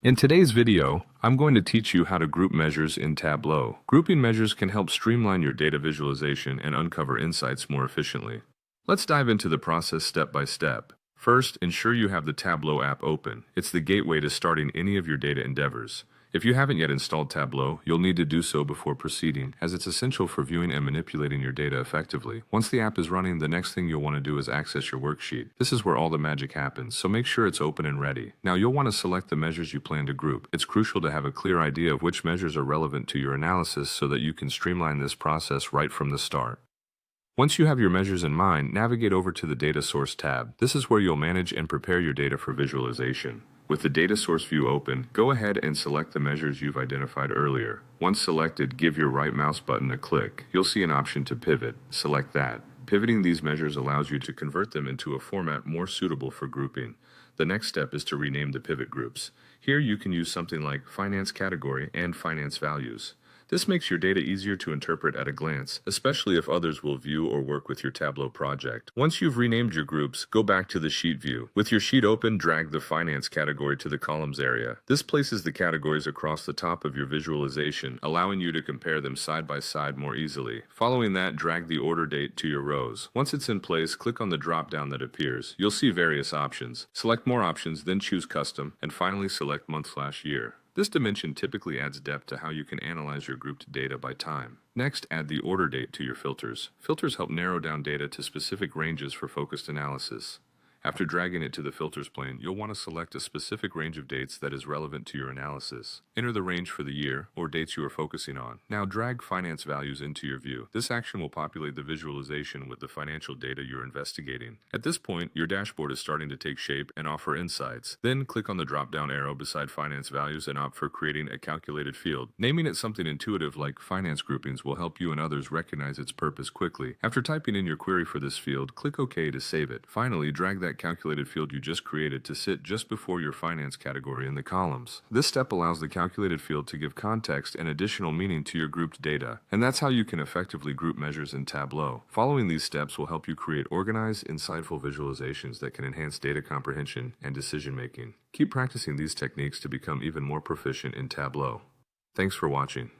In today's video, I'm going to teach you how to group measures in Tableau. Grouping measures can help streamline your data visualization and uncover insights more efficiently. Let's dive into the process step by step. First, ensure you have the Tableau app open. It's the gateway to starting any of your data endeavors. If you haven't yet installed Tableau, you'll need to do so before proceeding, as it's essential for viewing and manipulating your data effectively. Once the app is running, the next thing you'll want to do is access your worksheet. This is where all the magic happens, so make sure it's open and ready. Now you'll want to select the measures you plan to group. It's crucial to have a clear idea of which measures are relevant to your analysis so that you can streamline this process right from the start. Once you have your measures in mind, navigate over to the Data Source tab. This is where you'll manage and prepare your data for visualization. With the Data Source view open, go ahead and select the measures you've identified earlier. Once selected, give your right mouse button a click. You'll see an option to pivot. Select that. Pivoting these measures allows you to convert them into a format more suitable for grouping. The next step is to rename the pivot groups. Here you can use something like Finance Category and Finance Values. This makes your data easier to interpret at a glance, especially if others will view or work with your Tableau project. Once you've renamed your groups, go back to the sheet view. With your sheet open, drag the Finance category to the columns area. This places the categories across the top of your visualization, allowing you to compare them side by side more easily. Following that, drag the order date to your rows. Once it's in place, click on the drop-down that appears. You'll see various options. Select more options, then choose Custom, and finally select month/year. This dimension typically adds depth to how you can analyze your grouped data by time. Next, add the order date to your filters. Filters help narrow down data to specific ranges for focused analysis. After dragging it to the filters pane, you'll want to select a specific range of dates that is relevant to your analysis. Enter the range for the year or dates you are focusing on. Now drag finance values into your view. This action will populate the visualization with the financial data you're investigating. At this point, your dashboard is starting to take shape and offer insights. Then click on the drop-down arrow beside finance values and opt for creating a calculated field. Naming it something intuitive like finance groupings will help you and others recognize its purpose quickly. After typing in your query for this field, click OK to save it. Finally, drag that calculated field you just created to sit just before your finance category in the columns. This step allows the calculated field to give context and additional meaning to your grouped data, and that's how you can effectively group measures in Tableau. Following these steps will help you create organized, insightful visualizations that can enhance data comprehension and decision making. Keep practicing these techniques to become even more proficient in Tableau. Thanks for watching.